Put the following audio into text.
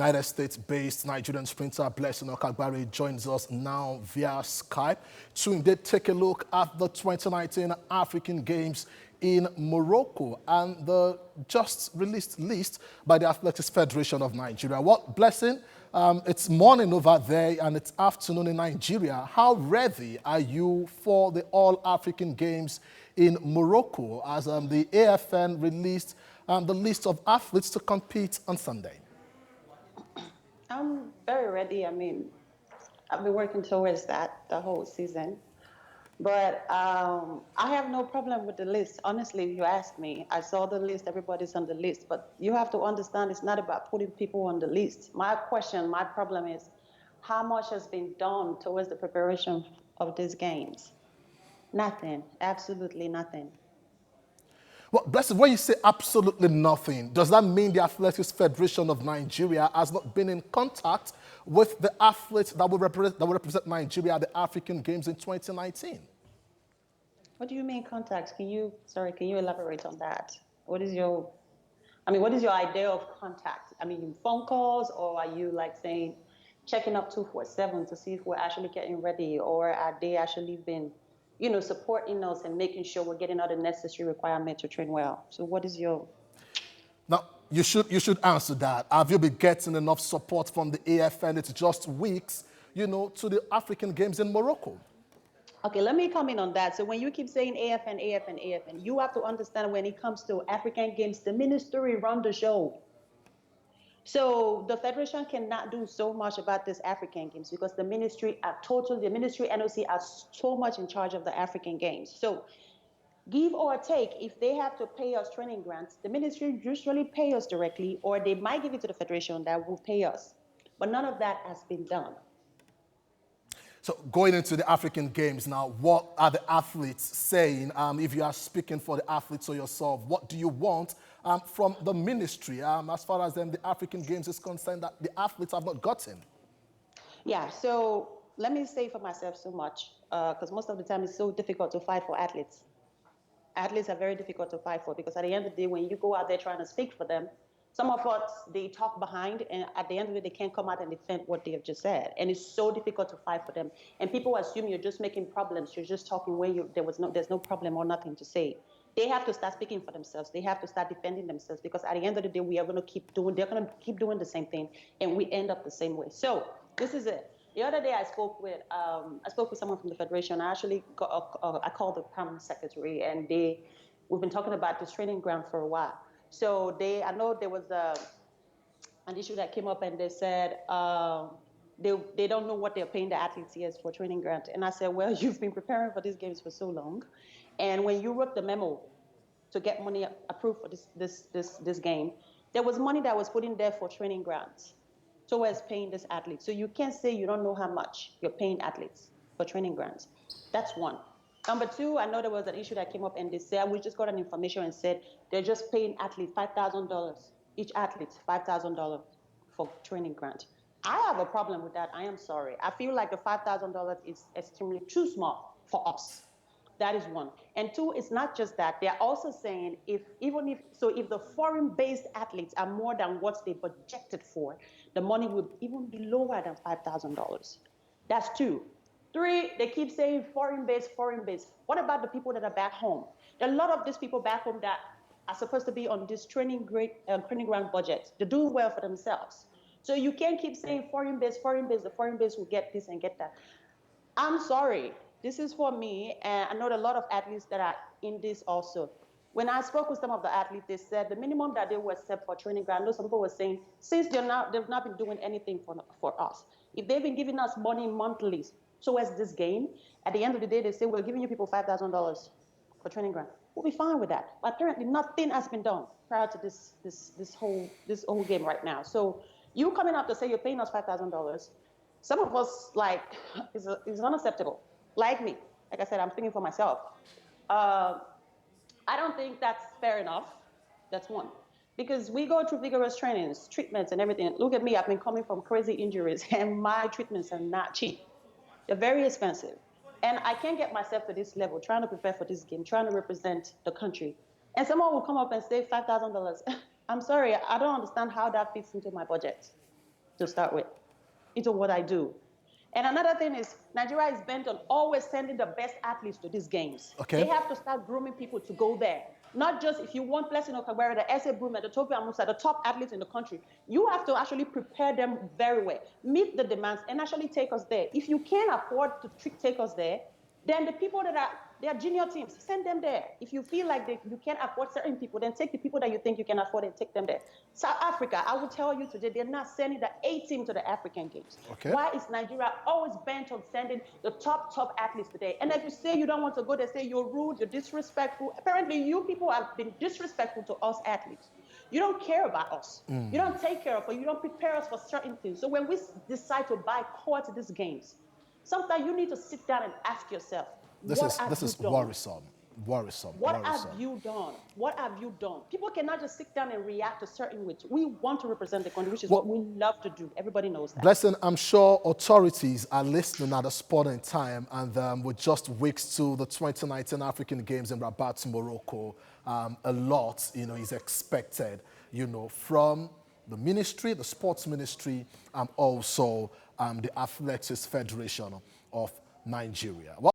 United States-based Nigerian sprinter Blessing Okagbare joins us now via Skype to indeed take a look at the 2019 African Games in Morocco and the just released list by the Athletics Federation of Nigeria. What, Blessing? It's morning over there and it's afternoon in Nigeria. How ready are you for the All-African Games in Morocco as the AFN released the list of athletes to compete on Sunday? I'm very ready. I mean, I've been working towards that the whole season. But I have no problem with the list. Honestly, if you ask me, I saw the list, everybody's on the list. But you have to understand it's not about putting people on the list. My problem is how much has been done towards the preparation of these games? Nothing, absolutely nothing. Well, Blessed, when you say absolutely nothing, does that mean the Athletics Federation of Nigeria has not been in contact with the athletes that will represent Nigeria at the African Games in 2019? What do you mean contact? Can you elaborate on that? What is your idea of contact? I mean, phone calls, or are you like saying, checking up 247 to see if we're actually getting ready, or are they actually been, supporting us and making sure we're getting all the necessary requirements to train well? So what is your... Now, you should answer that. Have you been getting enough support from the AFN? It's just weeks, to the African Games in Morocco. Okay, let me comment on that. So when you keep saying AFN, AFN, AFN, you have to understand when it comes to African Games, the ministry run the show. So the federation cannot do so much about this African Games because the ministry NOC are so much in charge of the African Games. So give or take, if they have to pay us training grants, the ministry usually pay us directly, or they might give it to the federation that will pay us. But none of that has been done. So going into the African Games now, what are the athletes saying? If you are speaking for the athletes or yourself, what do you want from the ministry as far as the African Games is concerned that the athletes have not gotten? Yeah, so let me say for myself so much, because most of the time it's so difficult to fight for athletes. Athletes are very difficult to fight for because at the end of the day, when you go out there trying to speak for them, some of us, they talk behind, and at the end of it, they can't come out and defend what they have just said. And it's so difficult to fight for them. And people assume you're just making problems. You're just talking where there's no problem or nothing to say. They have to start speaking for themselves. They have to start defending themselves because at the end of the day, they're going to keep doing the same thing, and we end up the same way. So this is it. The other day, I spoke with someone from the federation. I actually I called the permanent secretary, and we've been talking about this training ground for a while. So I know there was an issue that came up, and they said they don't know what they're paying the athletes here for training grant. And I said, well, you've been preparing for these games for so long, and when you wrote the memo to get money approved for this game, there was money that was put in there for training grants towards paying this athlete. So you can't say you don't know how much you're paying athletes for training grants. That's one. Number two, I know there was an issue that came up, and they said, we just got an information and said they're just paying athletes $5,000, each athlete $5,000 for training grant. I have a problem with that. I am sorry. I feel like the $5,000 is extremely too small for us. That is one. And two, it's not just that. They're also saying if the foreign-based athletes are more than what they budgeted for, the money would even be lower than $5,000. That's two. Three, they keep saying foreign-based, foreign-based. What about the people that are back home? There are a lot of these people back home that are supposed to be on this training ground budget. They're doing well for themselves. So you can't keep saying foreign-based, foreign-based, the foreign-based will get this and get that. I'm sorry. This is for me, and I know a lot of athletes that are in this also. When I spoke with some of the athletes, they said the minimum that they were set for training ground, I know some people were saying, since they've not been doing anything for us, if they've been giving us money monthly towards this game, at the end of the day, they say, we're giving you people $5,000 for training ground. We'll be fine with that. But apparently nothing has been done prior to this whole game right now. So you coming up to say you're paying us $5,000, some of us, is unacceptable. Like me, like I said, I'm speaking for myself. I don't think that's fair enough. That's one. Because we go through vigorous trainings, treatments, and everything. Look at me, I've been coming from crazy injuries, and my treatments are not cheap. They're very expensive. And I can't get myself to this level, trying to prepare for this game, trying to represent the country. And someone will come up and say $5,000. I'm sorry, I don't understand how that fits into my budget. to start with, into what I do. And another thing is, Nigeria is bent on always sending the best athletes to these games. Okay. They have to start grooming people to go there. Not just if you want Blessing Okagbare, the Ese Brume, the Topi Amusa, the top athletes in the country, you have to actually prepare them very well, meet the demands, and actually take us there. If you can't afford to take us there, then the people that are junior teams, send them there. If you feel like you can't afford certain people, then take the people that you think you can afford and take them there. South Africa, I will tell you today, they're not sending the A team to the African Games. Okay. Why is Nigeria always bent on sending the top athletes today? And if you say you don't want to go, they say you're rude, you're disrespectful. Apparently, you people have been disrespectful to us athletes. You don't care about us. You don't take care of us. You don't prepare us for certain things. So when we decide to boycott these games, sometimes you need to sit down and ask yourself, This is worrisome. What have you done? What have you done? People cannot just sit down and react to certain ways. We want to represent the country, which is what we love to do. Everybody knows that. Blessing, I'm sure authorities are listening at a spot in time, and with just weeks to the 2019 African Games in Rabat, Morocco, a lot, is expected, from the ministry, the sports ministry, and also the Athletics Federation of Nigeria.